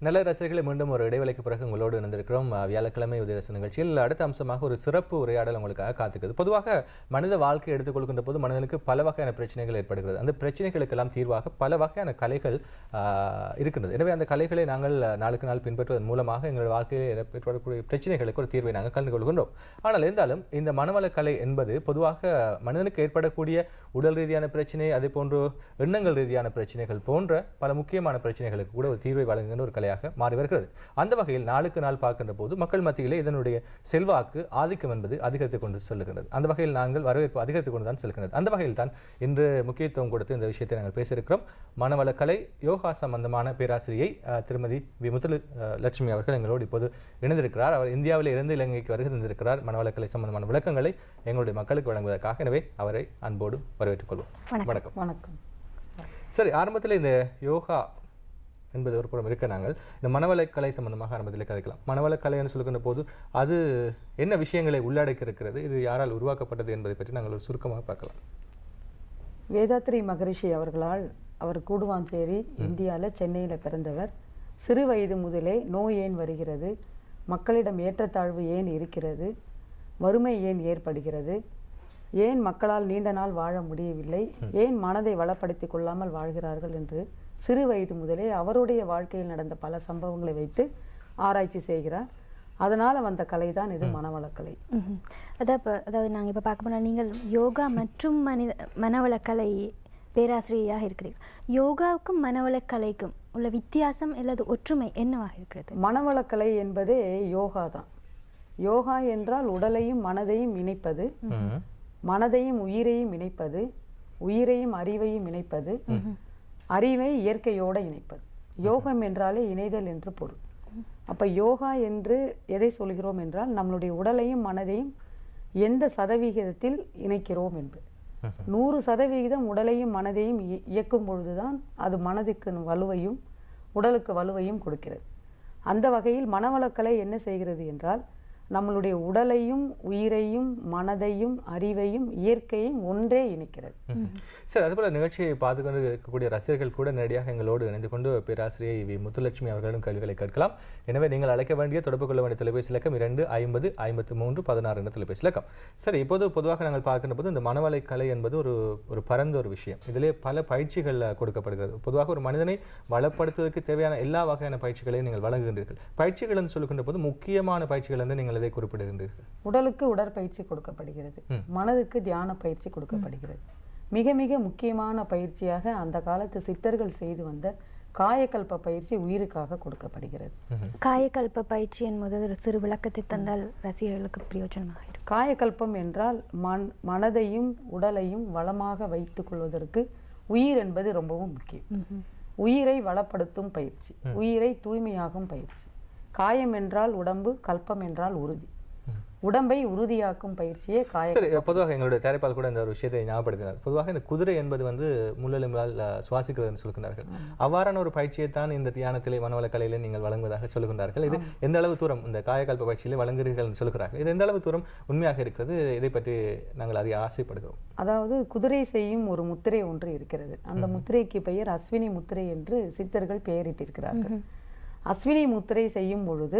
நல்ல ரசிகர்களை மீண்டும் ஒரு இடைவெளிக்கு பிறகு உங்களோடு இணைந்திருக்கிறோம். வியாழக்கிழமை உதயரச நிகழ்ச்சியில் அடுத்த அம்சமாக ஒரு சிறப்பு உரையாடல் உங்களுக்காக காத்துக்குது. பொதுவாக மனித வாழ்க்கையை எடுத்துக்கொள்கின்ற போது மனிதனுக்கு பல வகையான பிரச்சனைகள் ஏற்படுகிறது. அந்த பிரச்சனைகளுக்கெல்லாம் தீர்வாக பல வகையான கலைகள் இருக்கின்றது. எனவே அந்த கலைகளை நாங்கள் நாளுக்கு நாள் பின்பற்றுவதன் மூலமாக எங்கள் வாழ்க்கையில் ஏற்படக்கூடிய பிரச்சனைகளுக்கு ஒரு தீர்வை நாங்கள் கண்டு கொள்கின்றோம். ஆனால் இருந்தாலும் இந்த மனவள கலை என்பது பொதுவாக மனிதனுக்கு ஏற்படக்கூடிய உடல் ரீதியான பிரச்சனை, அதே போன்று எண்ணங்கள் ரீதியான பிரச்சனைகள் போன்ற பல முக்கியமான பிரச்சனைகளுக்கு கூட ஒரு தீர்வை வழங்குகின்ற ஒரு கலையாக மாறி வருகிறது. அந்த வகையில் நாளுக்கு நாள் பார்க்கின்ற போது மக்கள் மத்தியிலே இதனுடைய செல்வாக்கு ஆதிக்கம் என்பது அதிகரித்துக் கொண்டு செல்கிறது. அந்த வகையில் நாங்கள் வரவேற்பு அதிகரித்துக் கொண்டுதான் செல்கிறது. அந்த வகையில் தான் இன்று முக்கியத்துவம் கொடுத்து இந்த விஷயத்தை நாங்கள் பேசியிருக்கிறோம். மனவள கலை யோகா சம்பந்தமான பேராசிரியை திருமதி வி. முத்துலட்சுமி அவர்கள் எங்களோடு இப்போது இணைந்திருக்கிறார். அவர் இந்தியாவில் இருந்து இலங்கைக்கு வருகை தந்திருக்கிறார். மனவள கலை சம்பந்தமான விளக்கங்களை எங்களுடைய மக்களுக்கு வழங்குவதற்காக. எனவே அவரை அன்போடு வரவேற்றுக் கொள்வோம். வணக்கம். வணக்கம். சரி, ஆரம்பத்தில் இந்த யோகா என்பது ஒரு புறம் இருக்க, நாங்கள் இந்த மனவள கலை சம்பந்தமாக ஆரம்பத்தில் கதைக்கலாம். மனவள கலைன்னு சொல்லுகின்ற போது அது என்ன விஷயங்களை உள்ளடக்கி இருக்கிறது, இது யாரால் உருவாக்கப்பட்டது என்பதை பற்றி நாங்கள் ஒரு சுருக்கமாக பார்க்கலாம். வேதாத்ரி மகரிஷி அவர்களால், அவர் கூடுவாஞ்சேரி இந்தியாவில் சென்னையில் பிறந்தவர். சிறு வயது முதலே நோய் ஏன் வருகிறது, மக்களிடம் ஏற்றத்தாழ்வு ஏன் இருக்கிறது, வறுமை ஏன் ஏற்படுகிறது, ஏன் மக்களால் நீண்ட நாள் வாழ முடியவில்லை, ஏன் மனதை வளப்படுத்திக் கொள்ளாமல் வாழ்கிறார்கள் என்று சிறு வயது முதலே அவருடைய வாழ்க்கையில் நடந்த பல சம்பவங்களை வைத்து ஆராய்ச்சி செய்கிறார். அதனால வந்த கலை தான் இது மனவளக்கலை. அதாவது நாங்கள் இப்போ பார்க்க போனால் நீங்கள் யோகா மற்றும் மனவளக்கலை பேராசிரியராக இருக்கிறீர்கள். யோகாவுக்கும் மனவளக்கலைக்கும் உள்ள வித்தியாசம் அல்லது ஒற்றுமை என்னவாக இருக்கிறது? மனவளக்கலை என்பதே யோகா தான். யோகா என்றால் உடலையும் மனதையும் இணைப்பது, மனதையும் உயிரையும் இணைப்பது, உயிரையும் அறிவையும் இணைப்பது, அறிவை இயற்கையோடு இணைப்பது. யோகம் என்றாலே இணைதல் என்று பொருள். அப்ப யோகா என்று எதை சொல்கிறோம் என்றால் நம்மளுடைய உடலையும் மனதையும் எந்த சதவிகிதத்தில் இணைக்கிறோம் என்பது. 100% உடலையும் மனதையும் இயக்கும் பொழுதுதான் அது மனதுக்கு வலுவையும் உடலுக்கு வலுவையும் கொடுக்கிறது. அந்த வகையில் மனவளக்கலை என்ன செய்கிறது என்றால் நம்மளுடைய உடலையும் உயிரையும் மனதையும் அறிவையும் இயற்கையும் ஒன்றே இணைக்கிறது. சரி, அதுபோல நிகழ்ச்சியை பார்த்து கொண்டு இருக்கக்கூடிய ரசிகர்கள் கூட நேரடியாக எங்களோடு இணைந்து கொண்டு பேராசிரியை வி. முத்துலட்சுமி அவர்களிடம் கேள்விகளை கேட்கலாம். எனவே நீங்கள் அழைக்க வேண்டிய, தொடர்பு கொள்ள வேண்டிய தொலைபேசி இலக்கம் 2505316 என்ற தொலைபேசி இலக்கம். சரி, இப்போது பொதுவாக நாங்கள் பார்க்கின்ற போது இந்த மனவள கலை என்பது ஒரு பரந்த ஒரு விஷயம். இதிலே பல பயிற்சிகள் கொடுக்கப்படுகிறது. பொதுவாக ஒரு மனிதனை வளப்படுத்துவதற்கு தேவையான எல்லா வகையான பயிற்சிகளையும் நீங்கள் வழங்குகின்றீர்கள். பயிற்சிகள் என்று சொல்லுகின்ற போது முக்கியமான பயிற்சிகள் என்று நீங்கள் குறிப்பிடுகின்றீர்கள். உடலுக்கு உடற்பயிற்சி கொடுக்கப்படுகிறது, மனதுக்கு தியான பயிற்சி கொடுக்கப்படுகிறது. மிக மிக முக்கியமான பயிற்சியாக அந்த காலத்து சித்தர்கள் செய்து வந்த காயக்கல்ப பயிற்சி உயிருக்காக கொடுக்கப்படுகிறது. காயக்கல்ப பயிற்சி என்பது ஒரு சிறு விளக்கத்தை தந்தால் ரசிகர்களுக்கு பிரயோஜனமாக இருக்கும். காயக்கல்பம் என்றால் மனதையும் உடலையும் வளமாக வைத்துக் கொள்வதற்கு உயிர் என்பது ரொம்பவும் முக்கியம். உயிரை வளப்படுத்தும் பயிற்சி, உயிரை தூய்மையாகும் பயிற்சி. காயம் என்றால் உடம்பு, கல்பம் என்றால் உறுதி. உடம்பை உறுதியாக்கும் பயிற்சியே காயம். சரி, பொதுவாக எங்களுடைய தயாரிப்பால் கூட இந்த ஒரு விஷயத்தை ஞாபகப்படுத்தினார். பொதுவாக இந்த குதிரை என்பது முள்ளெலும்பால் சுவாசிக்கிறது என்று சொல்கிறார்கள். அவ்வாறான ஒரு பயிற்சியை தான் இந்த தியானத்திலே மனவள கலையிலே நீங்கள் வழங்குவதாக சொல்லுகின்றார்கள். இது எந்த அளவு தூரம் இந்த காயக்கல்ப பயிற்சியிலே வழங்குகிறீர்கள் என்று சொல்கிறார்கள். இது எந்த அளவு தூரம் உண்மையாக இருக்கிறது, இதை பற்றி நாங்கள் அதிக ஆசைப்படுகிறோம். அதாவது குதிரை செய்யும் ஒரு முத்திரை ஒன்று இருக்கிறது. அந்த முத்திரைக்கு பெயர் அஸ்வினி முத்திரை என்று சித்தர்கள் பெயரிட்டிருக்கிறார்கள். அஸ்வினி முத்திரை செய்யும் பொழுது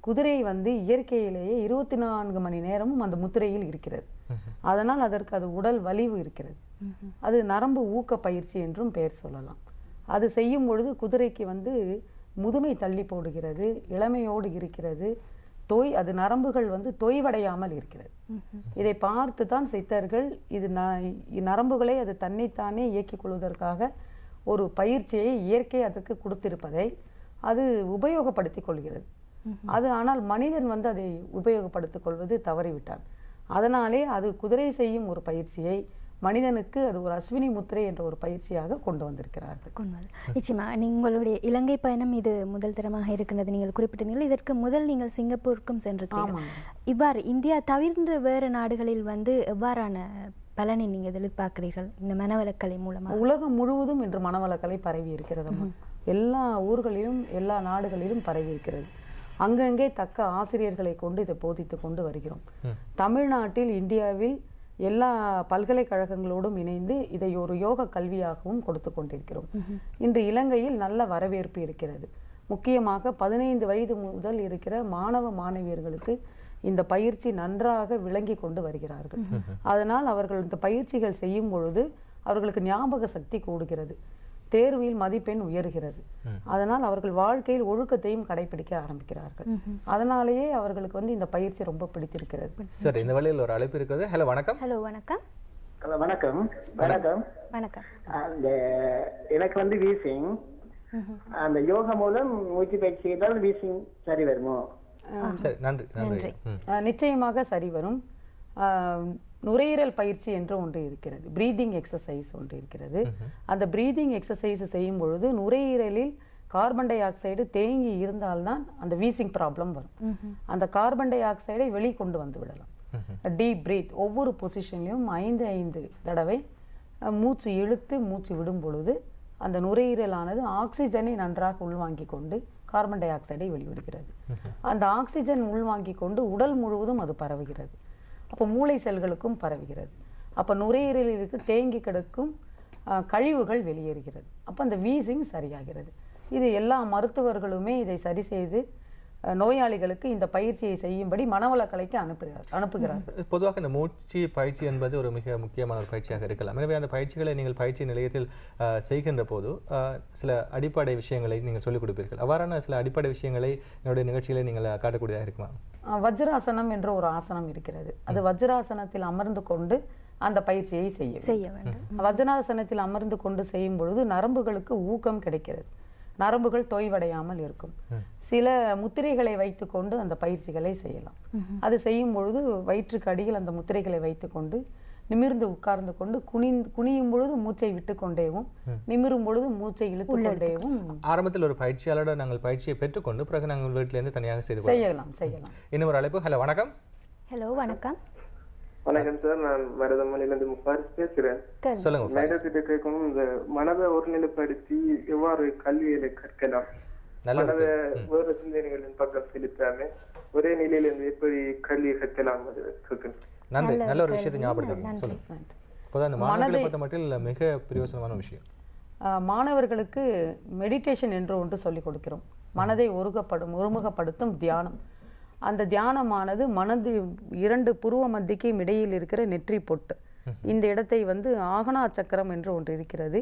குதிரை இயற்கையிலேயே 24 மணி நேரமும் அந்த முத்திரையில் இருக்கிறது. அதனால் அதற்கு அது உடல் வலிவு இருக்கிறது. அது நரம்பு ஊக்க பயிற்சி என்றும் பெயர் சொல்லலாம். அது செய்யும் பொழுது குதிரைக்கு முதுமை தள்ளி போடுகிறது, இளமையோடு இருக்கிறது, அது நரம்புகள் தொய்வடையாமல் இருக்கிறது. இதை பார்த்து தான் சித்தர்கள் இது நரம்புகளை அது தன்னைத்தானே இயக்கிக் கொள்வதற்காக ஒரு பயிற்சியை இயற்கை அதுக்கு கொடுத்திருப்பதை அது உபயோகப்படுத்திக் கொள்கிறது. அது ஆனால் மனிதன் அதை உபயோகப்படுத்திக் கொள்வது தவறிவிட்டான். அதனாலே அது குதிரை செய்யும் ஒரு பயிற்சியை மனிதனுக்கு அது ஒரு அஸ்வினி முத்திரை என்ற ஒரு பயிற்சியாக கொண்டு வந்திருக்கிறார்கள். நிச்சயமா உங்களுடைய இலங்கை பயணம் இது முதல் தரமாக இருக்கின்றது. நீங்கள் குறிப்பிட்டீர்கள் இதற்கு முதல் நீங்கள் சிங்கப்பூருக்கும் சென்றிருக்கிறீர்கள். இவ்வாறு இந்தியா தவிர்த்து வேறு நாடுகளில் எவ்வாறான பலனை நீங்க எதிர்பார்க்கிறீர்கள் இந்த மனவளக்கலை மூலமாக? உலகம் முழுவதும் இன்று மனவளக்கலை பரவி இருக்கிறது. எல்லா ஊர்களிலும் எல்லா நாடுகளிலும் பரவி இருக்கிறது. அங்கங்கே தக்க ஆசிரியர்களை கொண்டு இதை போதித்து கொண்டு வருகிறோம். தமிழ்நாட்டில் இந்தியாவில் எல்லா பல்கலைக்கழகங்களோடும் இணைந்து இதை ஒரு யோக கல்வியாகவும் கொடுத்து கொண்டிருக்கிறோம். இன்று இலங்கையில் நல்ல வரவேற்பு இருக்கிறது. முக்கியமாக 15 வயது முதல் இருக்கிற மாணவ மாணவியர்களுக்கு இந்த பயிற்சி நன்றாக விளங்கி கொண்டு வருகிறார்கள். அதனால் அவர்கள் இந்த பயிற்சிகள் செய்யும் பொழுது அவர்களுக்கு ஞாபக சக்தி கூடுகிறது, தேர்வில் மதிப்பெண் உயர்கிறது. அதனால் அவர்கள் வாழ்க்கையில் ஒழுக்கத்தையும் கடைபிடிக்க ஆரம்பிக்கிறார்கள். அதனாலேயே அவர்களுக்கு வந்து இந்த பயிற்சி ரொம்ப பிடித்திருக்கிறது. சரி, இந்த வழியில் ஒரு அழைப்பு இருக்கிறது. ஹலோ வணக்கம். ஹலோ வணக்கம். ஹலோ வணக்கம். வணக்கம். வணக்கம். அந்த எனக்கு வந்து வீசிங், அந்த யோகா மூலம் மூச்சு பயிற்சி செய்தால் வீசிங் சரி வருமோ? சரி, நன்றி நன்றி. நிச்சயமாக சரி வரும். நுரையீரல் பயிற்சி என்று ஒன்று இருக்கிறது, பிரீதிங் எக்ஸசைஸ் ஒன்று இருக்கிறது. அந்த பிரீதிங் எக்ஸசைஸ் செய்யும் பொழுது நுரையீரலில் கார்பன் டை ஆக்சைடு தேங்கி இருந்தால்தான் அந்த வீசிங் ப்ராப்ளம் வரும். அந்த கார்பன் டை ஆக்சைடை வெளிக்கொண்டு வந்து விடலாம். டீப் பிரீத், ஒவ்வொரு பொசிஷன்லையும் 5 தடவை மூச்சு இழுத்து மூச்சு விடும் பொழுது அந்த நுரையீரலானது ஆக்சிஜனை நன்றாக உள்வாங்கி கொண்டு கார்பன் டை ஆக்சைடை வெளிவிடுகிறது. அந்த ஆக்சிஜன் உள்வாங்கி கொண்டு உடல் முழுவதும் அது பரவுகிறது. அப்போ மூளை செல்களுக்கும் பரவுகிறது. அப்போ நுரையீரலிற்கு தேங்கி கிடக்கும் கழிவுகள் வெளியேறுகிறது. அப்போ அந்த வீசிங் சரியாகிறது. இது எல்லா மருத்துவர்களுமே இதை சரி செய்து நோயாளிகளுக்கு இந்த பயிற்சியை செய்யும்படி மனவளக்கலைக்கு அனுப்புகிறார்கள். பொதுவாக இந்த மூச்சு பயிற்சி என்பது ஒரு மிக முக்கியமான ஒரு பயிற்சியாக இருக்கலாம். எனவே அந்த பயிற்சிகளை நீங்கள் பயிற்சி நிலையத்தில் செய்கின்ற போது சில அடிப்படை விஷயங்களை நீங்கள் சொல்லிக் கொடுப்பீர்கள். அவ்வாறான சில அடிப்படை விஷயங்களை என்னுடைய நிகழ்ச்சிகளை நீங்கள் காட்டக்கூடியதாக இருக்குமா? வஜ்ராசனம் என்ற ஒரு ஆசனம் இருக்கிறது. அது வஜ்ராசனத்தில் அமர்ந்து கொண்டு அந்த பயிற்சியை செய்ய வேண்டும். வஜ்ராசனத்தில் அமர்ந்து கொண்டு செய்யும் பொழுது நரம்புகளுக்கு ஊக்கம் கிடைக்கிறது, நரம்புகள் தொய்வடையாமல் இருக்கும். சில முத்திரைகளை வைத்துக்கொண்டு அந்த பயிற்சிகளை செய்யலாம். அது செய்யும் பொழுது வயிற்றுக்கு அடியில் அந்த முத்திரைகளை வைத்துக்கொண்டு நிமிர்ந்து உட்கார்ந்து கொண்டு குனியும் பொழுது மூச்சை விட்டு கொண்டேவும் நிமிரும் பொழுது மூச்சை இழுத்து கொண்டேவும். ஆரம்பத்தில் ஒரு பயிற்சியாளரோட நாங்கள் பயிற்சியை பெற்றுக்கொண்டு பிறகு நாங்கள் வீட்டிலிருந்து தனியாக செய்யலாம். இன்னும் ஒரு அழைப்பு. ஹலோ வணக்கம். ஹலோ வணக்கம். வணக்கம் சார், நான் மருதமலையிலிருந்து முஃபாரிஸ் பேசுறேன். சொல்லுங்க. மேடத்திட்ட கேட்கணும், இந்த மனதை ஒருநிலைப்படுத்தி எவ்வாறு கல்வியை கற்கலாம், மனதை வேறு சிந்தனைகளின் பக்கம் செலுத்தாம ஒரே நிலையிலிருந்து எப்படி கல்வியை கற்கலாம் அது கேட்கணும். நன்றி, நல்ல ஒரு விஷயத்தை ஞாபகப்படுத்துங்க. சொல்லுங்க. இப்போதான் இந்த மாணவர்களை பொறுத்த மட்டும் மிக பிரயோஜனமான விஷயம். மாணவர்களுக்கு மெடிடேஷன் என்று ஒன்று சொல்லிக் கொடுக்கிறோம். மனதை ஒருமுகப்படுத்தும் தியானம். அந்த தியானமானது மனது 2 புருவ மத்திக்கும் இடையில் இருக்கிற நெற்றி பொட்டு, இந்த இடத்தை வந்து ஆகனா சக்கரம் என்று ஒன்று இருக்கிறது.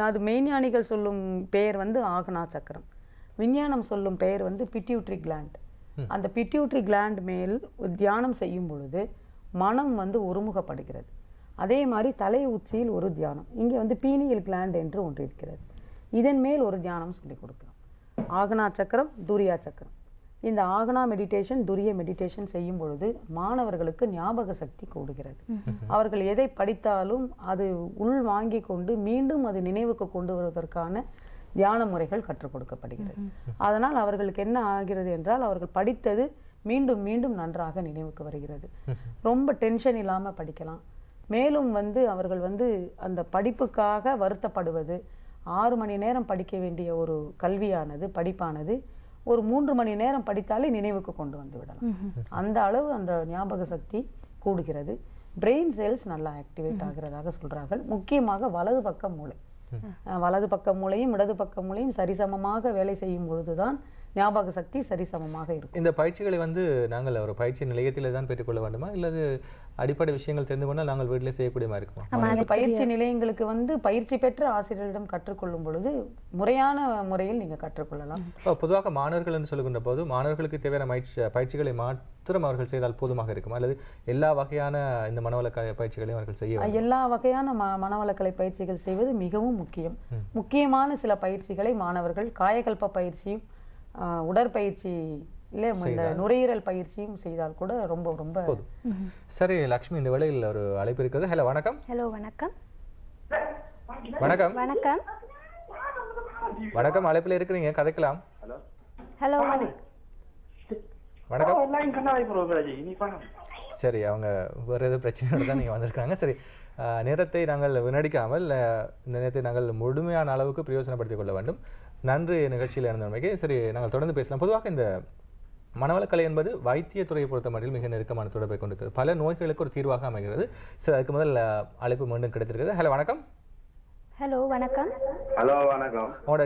அது மெய்ஞானிகள் சொல்லும் பெயர் வந்து ஆகனா சக்கரம், விஞ்ஞானம் சொல்லும் பெயர் வந்து பிட்யூட்ரி கிளாண்ட். அந்த பிட்யூட்ரி கிளாண்ட் மேல் தியானம் செய்யும் பொழுது மனம் வந்து ஒருமுகப்படுகிறது. அதே மாதிரி தலை உச்சியில் ஒரு தியானம், இங்கே வந்து பீனியல் கிளாண்ட் என்று ஒன்று இருக்கிறது, இதன் மேல் ஒரு தியானம் சொல்லிக் கொடுக்கிறோம். ஆகனா சக்கரம், துரியா சக்கரம். இந்த ஆகனா மெடிடேஷன், துரிய மெடிடேஷன் செய்யும் பொழுது மாணவர்களுக்கு ஞாபக சக்தி கூடுகிறது. அவர்கள் எதை படித்தாலும் அது உள் வாங்கி கொண்டு மீண்டும் அது நினைவுக்கு கொண்டு வருவதற்கான தியான முறைகள் கற்றுக் கொடுக்கப்படுகிறது. அதனால் அவர்களுக்கு என்ன ஆகிறது என்றால் அவர்கள் படித்தது மீண்டும் மீண்டும் நன்றாக நினைவுக்கு வருகிறது. ரொம்ப டென்ஷன் இல்லாமல் படிக்கலாம். மேலும் வந்து அவர்கள் வந்து அந்த படிப்புக்காக வருத்தப்படுவது, 6 மணி நேரம் படிக்க வேண்டிய ஒரு கல்வியானது படிப்பானது ஒரு 3 மணி நேரம் படித்தாலே நினைவுக்கு கொண்டு வந்து விடலாம். அந்த அளவு அந்த ஞாபக சக்தி கூடுகிறது. பிரெயின் செல்ஸ் நல்லா ஆக்டிவேட் ஆகிறதாக சொல்றார்கள். முக்கியமாக வலது பக்க மூளை, வலது பக்க மூளையும் இடது பக்க மூளையும் சரிசமமாக வேலை செய்யும் பொழுதுதான் ஞாபக சக்தி சரிசமமாக இருக்கும். இந்த பயிற்சிகளை வந்து நாங்கள் ஒரு பயிற்சி நிலையத்தில் தான் பெற்றுக்கொள்ள வேண்டுமா, இல்லது அடிப்படை விஷயங்கள் தெரிந்து கொண்டால் நாங்கள் வீட்டிலே செய்யக்கூடிய மாதிரி இருக்குமா? பயிற்சி நிலையங்களுக்கு வந்து பயிற்சி பெற்ற ஆசிரியரிடம் கற்றுக்கொள்ளும் பொழுது முறையான முறையில் நீங்க கற்றுக்கொள்ளலாம். பொதுவாக மாணவர்கள் என்று சொல்லுகின்ற போது மாணவர்களுக்கு தேவையான பயிற்சிகளை மாத்திரம் அவர்கள் செய்தால் போதுமாக இருக்குமா, அல்லது எல்லா வகையான இந்த மனவள பயிற்சிகளையும் அவர்கள் செய்ய? எல்லா வகையான மனவளக்கலை பயிற்சிகள் செய்வது மிகவும் முக்கியம். முக்கியமான சில பயிற்சிகளை மாணவர்கள் காயகல்ப பயிற்சியும் உடற்பயிற்சி இல்லை இந்த நுரையீரல் பயிற்சியும் செய்தால் கூட ரொம்ப ரொம்ப சரி. லக்ஷ்மி, இந்த வேளையில் ஒரு அழைப்பு இருக்கிறது. ஹலோ வணக்கம். ஹலோ வணக்கம். வணக்கம். வணக்கம். வணக்கம், அழைப்பில் இருக்கிறீங்க, கதைக்கலாம். ஹலோ வணக்கம். சரி, அவங்க வேறு எதுவும் பிரச்சனையோடு தான் நீங்கள் வந்திருக்காங்க. சரி, நேரத்தை நாங்கள் வினடிக்காமல் இந்த நேரத்தை நாங்கள் முழுமையான அளவுக்கு பிரயோஜனப்படுத்திக் கொள்ள வேண்டும். நன்றி நிகழ்ச்சியில் இருந்தமைக்கு. சரி, நாங்கள் தொடர்ந்து பேசலாம். பொதுவாக இந்த மனவளக்கலை என்பது வைத்தியத்துறையை பொறுத்த மட்டில் மிக நெருக்கமான தொடர்பை கொண்டிருக்கிறது. பல நோய்களுக்கு ஒரு தீர்வாக அமைகிறது. சரி, அதுக்கு முதல் அழைப்பு மீண்டும் கிடைத்திருக்கிறது. ஹலோ வணக்கம். ஹலோ வணக்கம். ஹலோ வணக்கம். உங்களோட